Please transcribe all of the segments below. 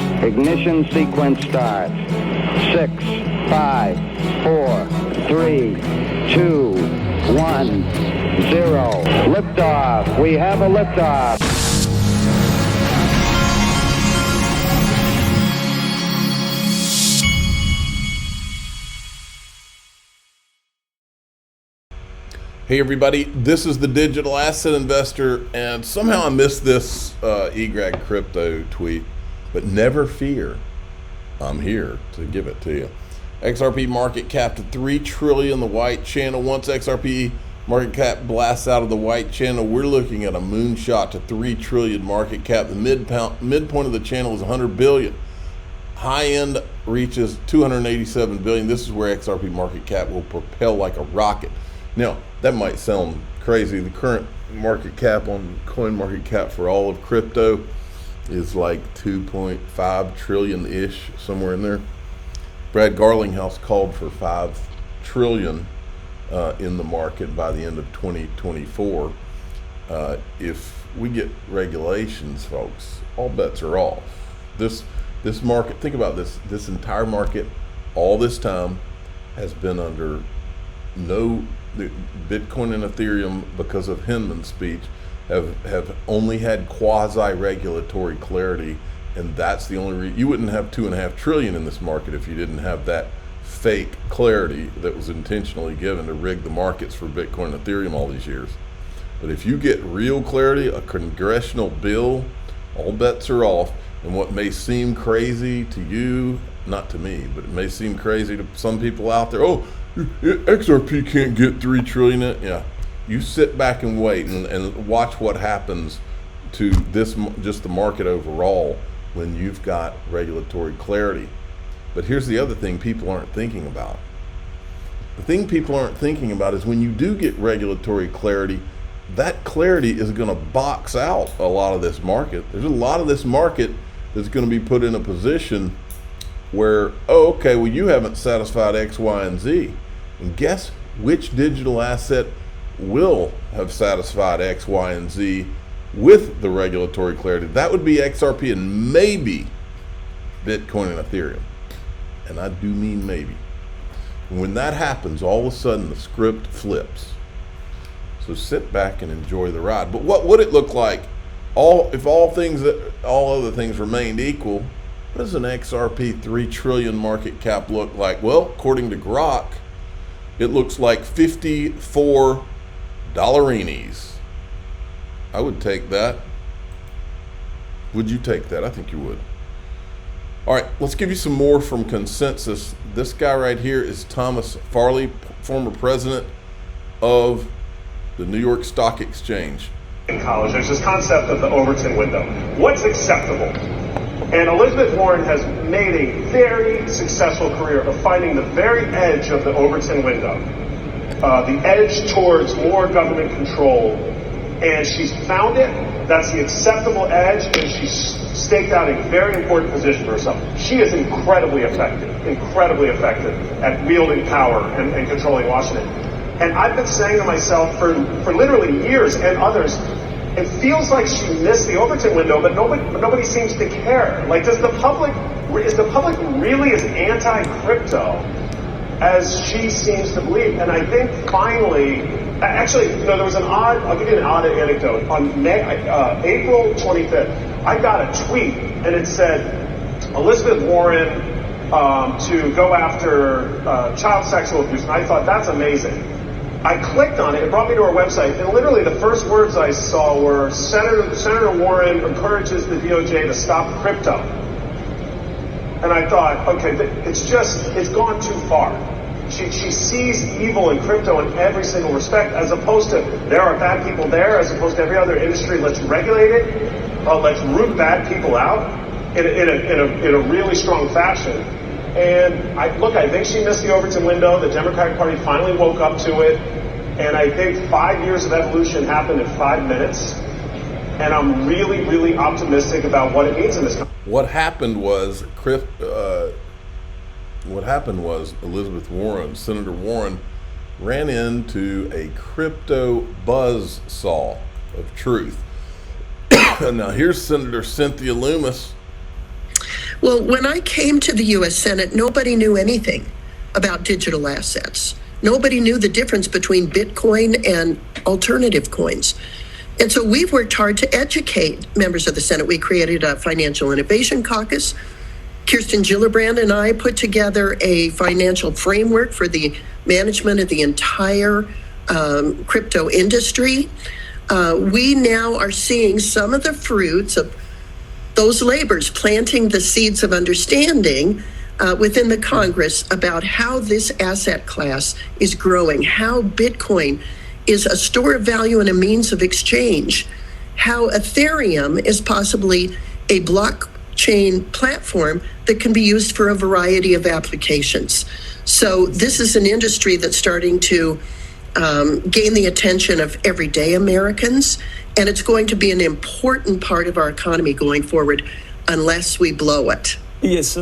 Ignition sequence start. 6, 5, 4, 3, 2, 1, 0. Liftoff. We have a liftoff. Hey everybody, this is the Digital Asset Investor, and somehow I missed this eGrag crypto tweet, but never fear, I'm here to give it to you. XRP market cap to 3 trillion, the white channel. Once XRP market cap blasts out of the white channel, we're looking at a moonshot to 3 trillion market cap. The midpoint of the channel is 100 billion. High end reaches 287 billion. This is where XRP market cap will propel like a rocket. Now, that might sound crazy. The current market cap on CoinMarketCap for all of crypto is like 2.5 trillion-ish, somewhere in there. Brad Garlinghouse called for 5 trillion in the market by the end of 2024. If we get regulations, folks, all bets are off. This market, think about this. This entire market, all this time, has been under the Bitcoin and Ethereum, because of Hinman's speech, have only had quasi-regulatory clarity, and that's the only reason. You wouldn't have 2.5 trillion in this market if you didn't have that fake clarity that was intentionally given to rig the markets for Bitcoin and Ethereum all these years. But if you get real clarity, a congressional bill, all bets are off. And what may seem crazy to you, not to me, but it may seem crazy to some people out there, oh, XRP can't get 3 trillion. Yeah, you sit back and wait and watch what happens to this, just the market overall, when you've got regulatory clarity. But here's the other thing people aren't thinking about. The thing people aren't thinking about is when you do get regulatory clarity, that clarity is going to box out a lot of this market. There's a lot of this market that's going to be put in a position where, oh, okay, well, you haven't satisfied X, Y, and Z. And guess which digital asset will have satisfied X, Y, and Z with the regulatory clarity? That would be XRP and maybe Bitcoin and Ethereum. And I do mean maybe. And when that happens, all of a sudden the script flips. So sit back and enjoy the ride. But what would it look like if all other things remained equal? What does an XRP 3 trillion market cap look like? Well, according to Grok, it looks like 54 dollarinis. I would take that. Would you take that? I think you would. All right, let's give you some more from Consensus. This guy right here is Thomas Farley, former president of the New York Stock Exchange. In college, there's this concept of the Overton window. What's acceptable? And Elizabeth Warren has made a very successful career of finding the very edge of the Overton window, the edge towards more government control. And she's found it. That's the acceptable edge, and she's staked out a very important position for herself. She is incredibly effective at wielding power and controlling Washington. And I've been saying to myself for literally years, and others, it feels like she missed the Overton window, but nobody seems to care. Like, is the public really as anti-crypto as she seems to believe? And I think finally, actually, there was I'll give you an odd anecdote. On April 25th, I got a tweet, and it said, Elizabeth Warren to go after child sexual abuse. And I thought, that's amazing. I clicked on it, it brought me to her website, and literally the first words I saw were, Senator Warren encourages the DOJ to stop crypto. And I thought, okay, it's gone too far. She sees evil in crypto in every single respect, as opposed to, there are bad people there, as opposed to every other industry, let's regulate it, let's root bad people out in a really strong fashion. And I think she missed the Overton window. The Democratic Party finally woke up to it. And I think 5 years of evolution happened in 5 minutes. And I'm really, really optimistic about what it means in this country. What happened was Elizabeth Warren, Senator Warren, ran into a crypto buzzsaw of truth. Now here's Senator Cynthia Lummis. Well, when I came to the U.S. Senate, nobody knew anything about digital assets. Nobody knew the difference between Bitcoin and alternative coins. And so we've worked hard to educate members of the Senate. We created a financial innovation caucus. Kirsten Gillibrand and I put together a financial framework for the management of the entire crypto industry. We now are seeing some of the fruits of those labors, planting the seeds of understanding within the Congress about how this asset class is growing, how Bitcoin is a store of value and a means of exchange, how Ethereum is possibly a blockchain platform that can be used for a variety of applications. So this is an industry that's starting to gain the attention of everyday Americans, and it's going to be an important part of our economy going forward unless we blow it. Yes.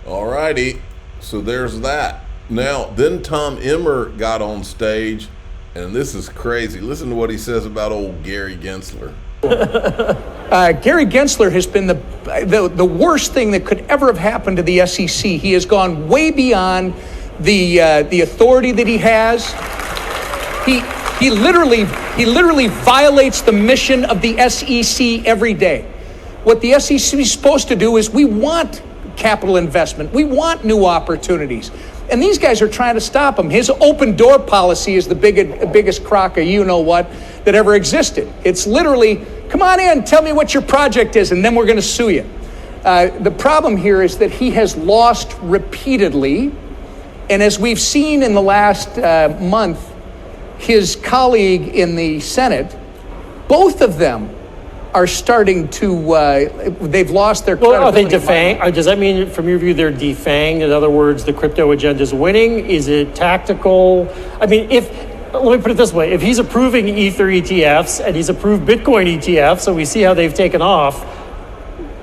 All righty, so there's that. Now, then Tom Emmer got on stage, and this is crazy. Listen to what he says about old Gary Gensler. Gary Gensler has been the worst thing that could ever have happened to the SEC. He has gone way beyond the authority that he has. He literally violates the mission of the SEC every day. What the SEC is supposed to do is we want capital investment. We want new opportunities. And these guys are trying to stop him. His open door policy is the biggest crock of you-know-what that ever existed. It's literally, come on in, tell me what your project is, and then we're going to sue you. The problem here is that he has lost repeatedly. And as we've seen in the last month, his colleague in the Senate, both of them are starting to, they've lost their credibility. Well, are they defanged? Does that mean, from your view, they're defanged? In other words, the crypto agenda is winning? Is it tactical? I mean, let me put it this way. If he's approving Ether ETFs and he's approved Bitcoin ETFs, so we see how they've taken off,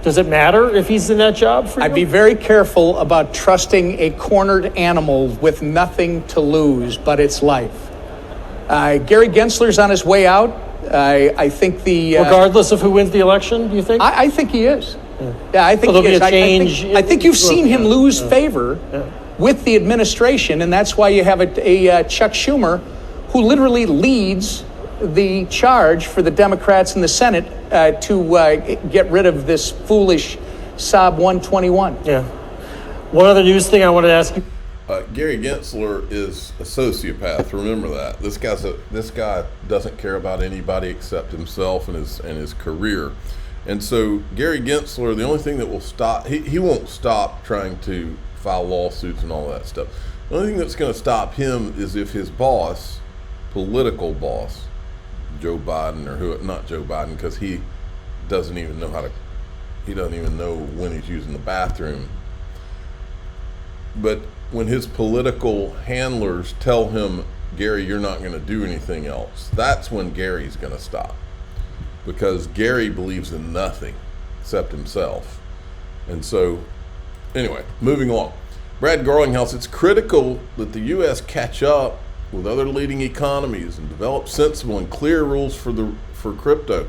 does it matter if he's in that job for you? I'd be very careful about trusting a cornered animal with nothing to lose but its life. Gary Gensler's on his way out. I think regardless of who wins the election, do you think? I think he is. Yeah, I think there'll he be is. a change. I think you've seen him lose favor with the administration, and that's why you have a Chuck Schumer who literally leads the charge for the Democrats in the Senate to get rid of this foolish Saab 121. Yeah. One other news thing I wanted to ask you. Gary Gensler is a sociopath. Remember that. This guy doesn't care about anybody except himself and his career. And so Gary Gensler, the only thing that will stop, he won't stop trying to file lawsuits and all that stuff. The only thing that's going to stop him is if his boss, political boss, Joe Biden, or not Joe Biden, because he doesn't even know when he's using the bathroom. But when his political handlers tell him, Gary, you're not going to do anything else, that's when Gary's going to stop. Because Gary believes in nothing except himself. And so, anyway, moving on. Brad Garlinghouse, it's critical that the U.S. catch up with other leading economies and develop sensible and clear rules for crypto.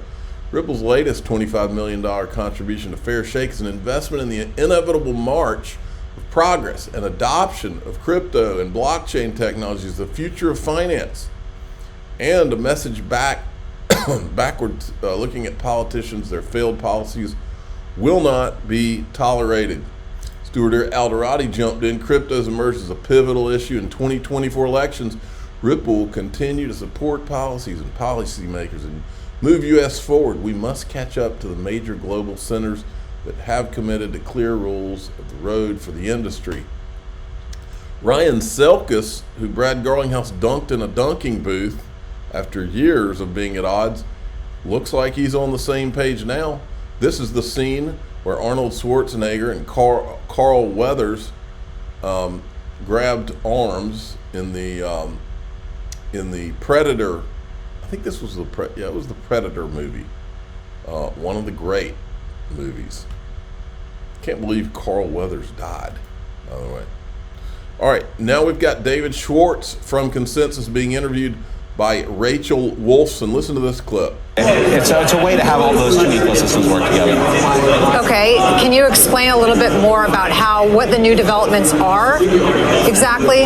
Ripple's latest $25 million contribution to Fair Shake is an investment in the inevitable march of progress and adoption of crypto and blockchain technologies, the future of finance, and a message backward looking at politicians, their failed policies will not be tolerated. Stuart Alderati jumped in. Crypto's emerged as a pivotal issue in 2024 elections. Ripple will continue to support policies and policymakers and move U.S. forward. We must catch up to the major global centers that have committed to clear rules of the road for the industry. Ryan Selkis, who Brad Garlinghouse dunked in a dunking booth after years of being at odds, looks like he's on the same page now. This is the scene where Arnold Schwarzenegger and Carl Weathers grabbed arms in the Predator. I think this was it was the Predator movie, one of the great movies. Can't believe Carl Weathers died, by the way. All right, now we've got David Schwartz from Consensus being interviewed by Rachel Wolfson. Listen to this clip. It's a way to have all those two ecosystems work together. Okay, can can you explain a little bit more about what the new developments are exactly?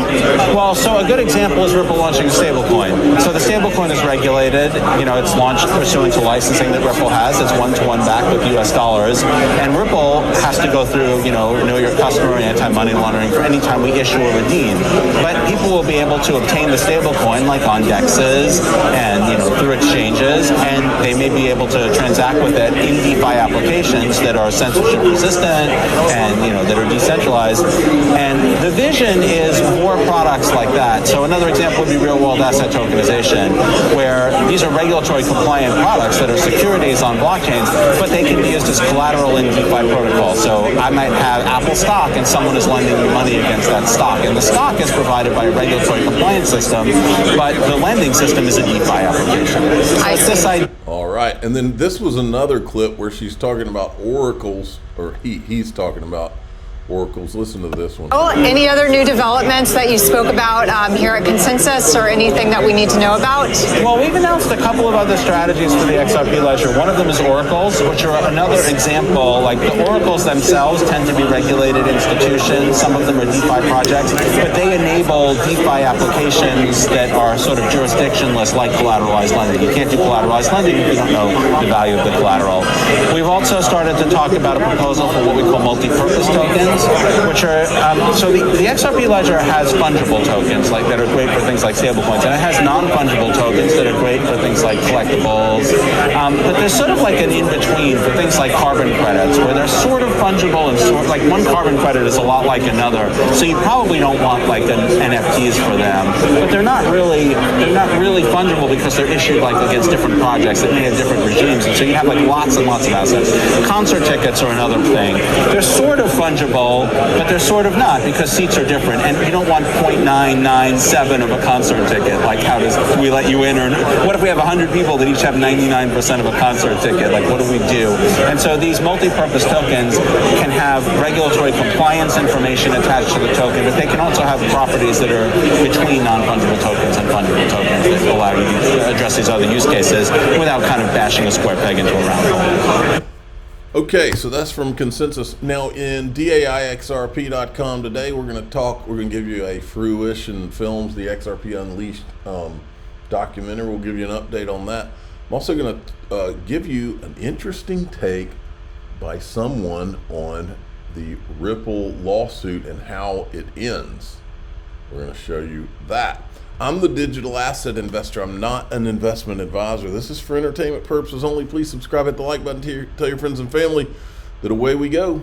Well, so a good example is Ripple launching a stablecoin. So the stablecoin is regulated. It's launched pursuant to licensing that Ripple has. It's one-to-one backed with US dollars. And Ripple has to go through, know your customer, anti-money laundering for any time we issue or redeem. But people will be able to obtain the stablecoin like on DEXs and, through exchanges, and they may be able to transact with it in DeFi applications that are censorship resistant and, that are decentralized. And the vision is more products like that. So another example would be real-world asset tokenization, where these are regulatory compliant products that are securities on blockchains, but they can be used as collateral in DeFi protocols. So I might have Apple stock and someone is lending me money against that stock. And the stock is provided by a regulatory compliance system, but the lending system is a DeFi application. I see. All right. And then this was another clip where she's talking about oracles, or he's talking about oracles. Listen to this one. Oh, any other new developments that you spoke about here at Consensus, or anything that we need to know about? Well, we've announced a couple of other strategies for the XRP ledger. One of them is oracles, which are another example. Like the oracles themselves tend to be regulated institutions. Some of them are DeFi projects, but they enable DeFi applications that are sort of jurisdictionless, like collateralized lending. You can't do collateralized lending if you don't know the value of the collateral. We've also started to talk about a proposal for what we call multi-purpose tokens, which are, so the XRP ledger has fungible tokens that are great for things like stablecoins, and it has non-fungible tokens that are great for things like collectibles. But there's sort of like an in-between for things like carbon credits, where they're sort of fungible and like one carbon credit is a lot like another. So you probably don't want like NFTs for them, but they're not really fungible because they're issued against different projects that may have different regimes, and so you have lots and lots of assets. Concert tickets are another thing. They're sort of fungible, but they're sort of not, because seats are different, and you don't want 0.997 of a concert ticket. How do we let you in? Or what if we have 100 people that each have 99% of a concert ticket? What do we do? And so these multi-purpose tokens can have regulatory compliance information attached to the token, but they can also have properties that are between non-fungible tokens and fungible tokens that allow you to address these other use cases without kind of bashing a square peg into a round hole. Okay, so that's from Consensus. Now in DAIXRP.com today, we're going to give you a Fruition Films, the XRP Unleashed documentary. We'll give you an update on that. I'm also going to give you an interesting take by someone on the Ripple lawsuit and how it ends. We're going to show you that. I'm the digital asset investor. I'm not an investment advisor. This is for entertainment purposes only. Please subscribe, hit the like button, tell your friends and family that away we go.